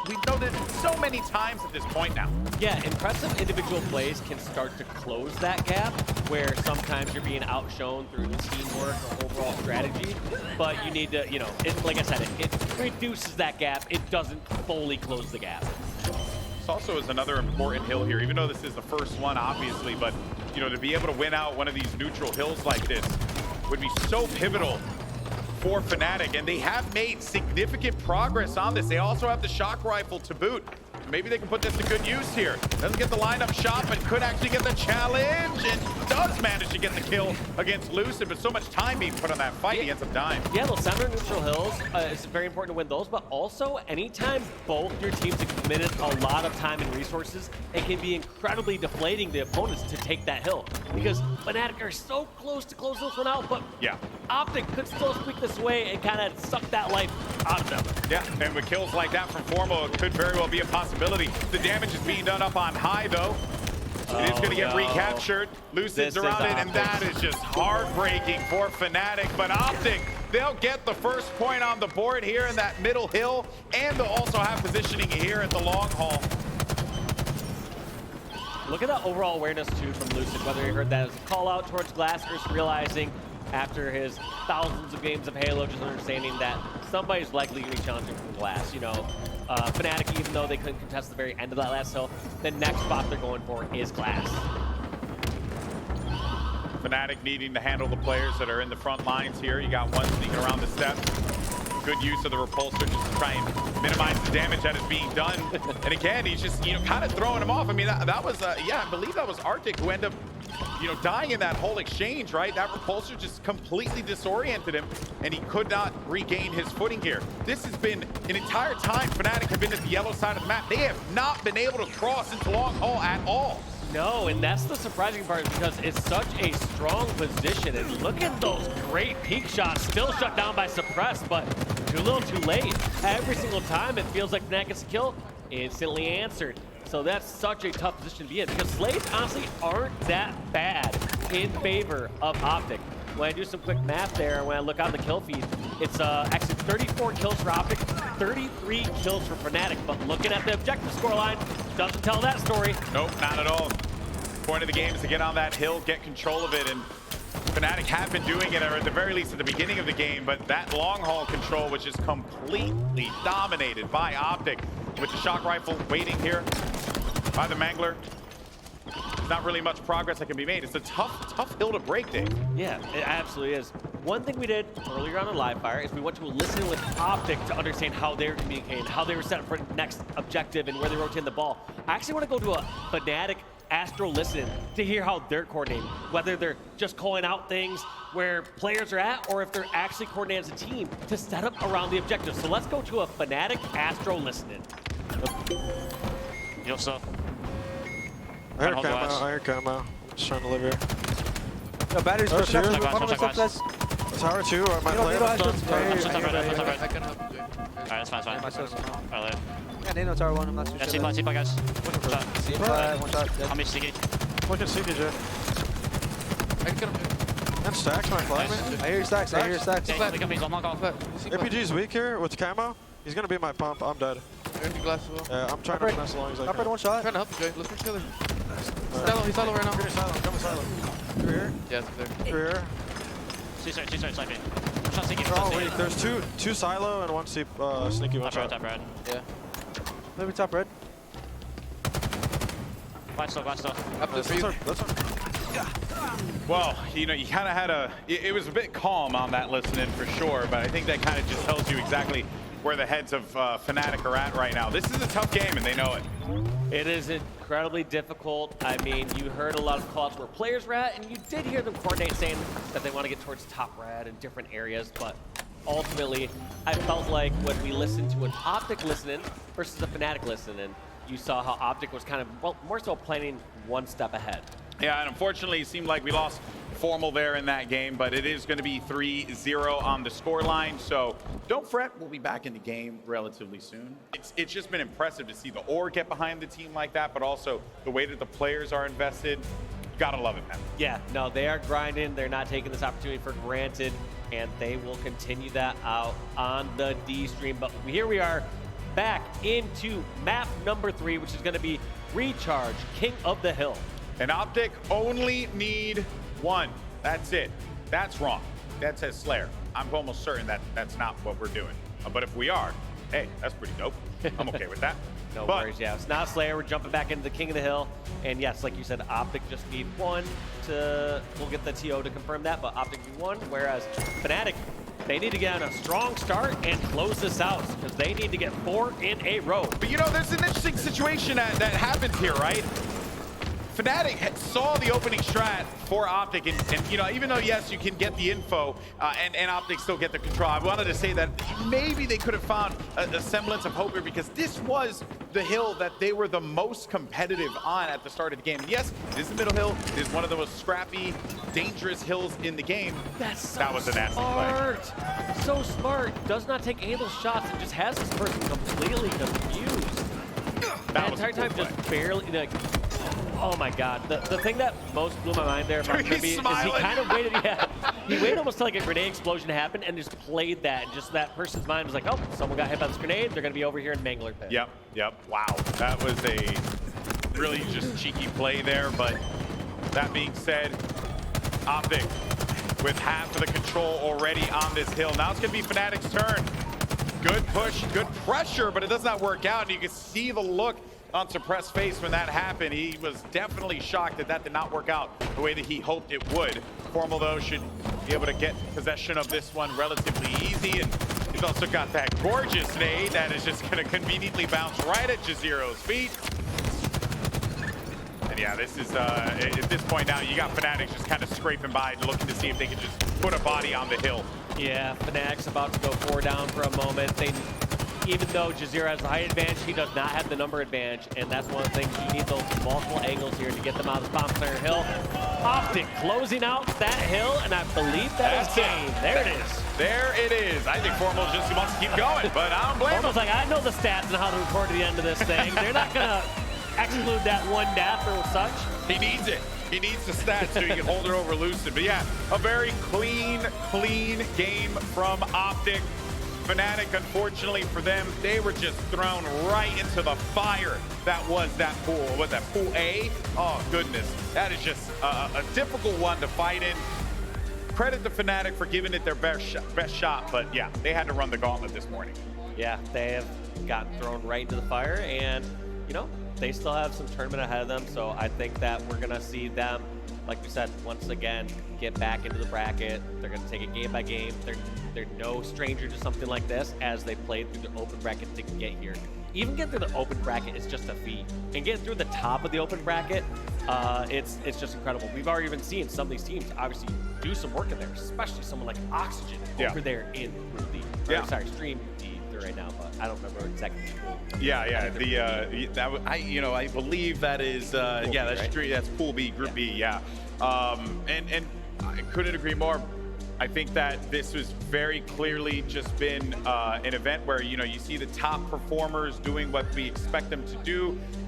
so many times at this point now.
Yeah, impressive individual plays can start to close that gap, where sometimes you're being outshone through teamwork or overall strategy, but you need to, you know, like I said, it reduces that gap. It doesn't fully close the gap.
This also is another important hill here, even though this is the first one, obviously, but, you know, to be able to win out one of these neutral hills like this would be so pivotal for Fnatic, and they have made significant progress on this. They also have the shock rifle to boot. Maybe they can put this to good use here. Doesn't get the lineup shot, but could actually get the challenge, and does manage to get the kill against Lucid, but so much time being put on that fight, he ends up dying.
Yeah, those center neutral hills, it's very important to win those, but also anytime both your teams have committed a lot of time and resources, it can be incredibly deflating the opponents to take that hill, because Fnatic are so close to close this one out, but
yeah,
Optic could still squeak this away and kind of suck that life out of them.
Yeah, and with kills like that from Formo, it could very well be a possibility. The damage is being done up on high, though. It is going to get recaptured. Lucid's around it, and that is just heartbreaking for Fnatic. But Optic, they'll get the first point on the board here in that middle hill, and they'll also have positioning here at the long haul.
Look at that overall awareness, too, from Lucid, whether you heard that as a call out towards Glass or just realizing after his thousands of games of Halo, just understanding that somebody's likely going to be challenging from Glass. You know, Fnatic, even though they couldn't contest the very end of that last hill, the next spot they're going for is Glass.
Fnatic needing to handle the players that are in the front lines here. You got one sneaking around the steps. Good use of the repulsor just to try and minimize the damage that is being done. And again, he's just, you know, kind of throwing him off. I mean, that was, yeah, I believe that was Arctic who ended up, you know, dying in that whole exchange, right? That repulsor just completely disoriented him, and he could not regain his footing here. This has been an entire time Fnatic have been at the yellow side of the map. They have not been able to cross into long haul at all.
No, and that's the surprising part, because it's such a strong position. And look at those great peak shots, still shut down by Suppress, but too little too late. Every single time it feels like Fnatic gets a kill, instantly answered. So that's such a tough position to be in, because Slaves honestly aren't that bad in favor of Optic. When I do some quick math there, when I look on the kill feed, it's actually 34 kills for Optic, 33 kills for Fnatic. But looking at the objective scoreline, doesn't tell that story.
Nope, not at all. Point of the game is to get on that hill, get control of it, and Fnatic have been doing it, or at the very least at the beginning of the game, but that long haul control, which is completely dominated by Optic, with the shock rifle waiting here by the Mangler. There's not really much progress that can be made. It's a tough hill to break, Dave.
Yeah, it absolutely is. One thing we did earlier on in live fire is we went to listen with Optic to understand how they were communicating, how they were set up for the next objective, and where they rotate the ball. I actually want to go to a Fnatic Astro listen to hear how they're coordinating, whether they're just calling out things where players are at, or if they're actually coordinating as a team to set up around the objective. So let's go to a Fnatic Astro listening.
Heal stuff.
I heard camo. I'm just trying to live here.
No, batteries pushing up. One of us left us.
Tower 2, or am I playing?
I'm still top red. Alright, that's fine, Alright,
Yeah, they know Tower 1. I'm not too sure.
C plant, guys.
One shot.
I'm a CK.
Look at CK, Jay.
I can get him.
And stacks my flag.
I hear your stacks.
APG's weak here with camo. He's gonna be my pump. I'm dead. Yeah, I'm trying to finesse as long as I can.
Top red, one shot.
I'm trying to help you, Jay. Let's go kill him. He's solo right now.
Come silent. Through here.
Yeah, it's there.
Through here.
C-start, sniping.
They're all weak. There's two silo and one sneaky one shot.
Top red.
Yeah.
Maybe top red.
Glass still.
Up this for you.
Well, you know, you kind of had it was a bit calm on that listening for sure, but I think that kind of just tells you exactly where the heads of Fnatic are at right now. This is a tough game, and they know it.
It is incredibly difficult. I mean, you heard a lot of calls where players were at, and you did hear them coordinate saying that they want to get towards top red in different areas, but ultimately, I felt like when we listened to an Optic listening versus a Fnatic listening, you saw how Optic was kind of, well, more so planning one step ahead.
Yeah, and unfortunately, it seemed like we lost Formal there in that game, but it is going to be 3-0 on the scoreline, so don't fret. We'll be back in the game relatively soon. It's just been impressive to see the Orr get behind the team like that, but also the way that the players are invested. You gotta love it, man.
Yeah, no, they are grinding. They're not taking this opportunity for granted, and they will continue that out on the D stream. But here we are back into map number 3, which is going to be Recharge, King of the Hill.
And Optic only need 1. That's it. That's wrong. That says Slayer. I'm almost certain that that's not what we're doing. But if we are, hey, that's pretty dope. I'm okay with that.
No worries, yeah. It's not Slayer. We're jumping back into the King of the Hill. And yes, like you said, Optic just need 1 to, we'll get the TO to confirm that, but Optic need 1, whereas Fnatic, they need to get on a strong start and close this out because they need to get 4 in a row.
But you know, there's an interesting situation that happens here, right? Fnatic saw the opening strat for Optic, and you know, even though, yes, you can get the info, and Optic still get the control, I wanted to say that maybe they could have found a semblance of hope here, because this was the hill that they were the most competitive on at the start of the game. And yes, it is the middle hill. It is one of the most scrappy, dangerous hills in the game.
That
was a nasty play.
So smart. Does not take any of those shots and just has this person completely confused. That entire time just barely, like, oh my God. The thing that most blew my mind there about Trippy is he kind of waited, he waited almost till like a grenade explosion happened and just played that. And just that person's mind was like, oh, someone got hit by this grenade. They're going to be over here in Mangler Pit.
Yep. Wow. That was a really just cheeky play there. But that being said, Optic with half of the control already on this hill. Now it's going to be Fnatic's turn. Good push, good pressure, but it does not work out. And you can see the look on Suppressed face when that happened. He was definitely shocked that that did not work out the way that he hoped it would. Formal, though, should be able to get possession of this one relatively easy. And he's also got that gorgeous nade that is just going to conveniently bounce right at Jazero's feet. And yeah, this is, at this point now, you got Fnatic just kind of scraping by, looking to see if they can just put a body on the hill.
Yeah, Fnatic's about to go 4 down for a moment. Even though Jazero has the height advantage, he does not have the number advantage, and that's one of the things you need, those multiple angles here to get them out of the bomb center hill. Optic closing out that hill, and I believe that is game. There it is.
There it is. I think Formal just wants to keep going, but I don't blame him.
Formal's like, I know the stats and how to record to the end of this thing. They're not going to exclude that one death or such.
He needs it. He needs the stats so he can hold it over Lucid. But yeah, a very clean game from Optic. Fnatic, unfortunately for them, they were just thrown right into the fire that was that pool. Was that pool A? Oh, goodness. That is just a difficult one to fight in. Credit to Fnatic for giving it their best shot, but yeah, they had to run the gauntlet this morning.
Yeah, they have gotten thrown right into the fire, and, you know, they still have some tournament ahead of them, so I think that we're going to see them, like we said, once again, get back into the bracket. They're going to take it game by game. They're no stranger to something like this, as they played through the open bracket to get here. Even getting through the open bracket is just a feat. And getting through the top of the open bracket, it's just incredible. We've already been seeing some of these teams obviously do some work in there, especially someone like Oxygen over there in Pool D. Sorry, Stream D right now, but I don't remember exactly.
Yeah. I believe that is
Pool B, right?
That's Pool B, Group B. Yeah. And I couldn't agree more. I think that this was very clearly just been an event where, you know, you see the top performers doing what we expect them to do.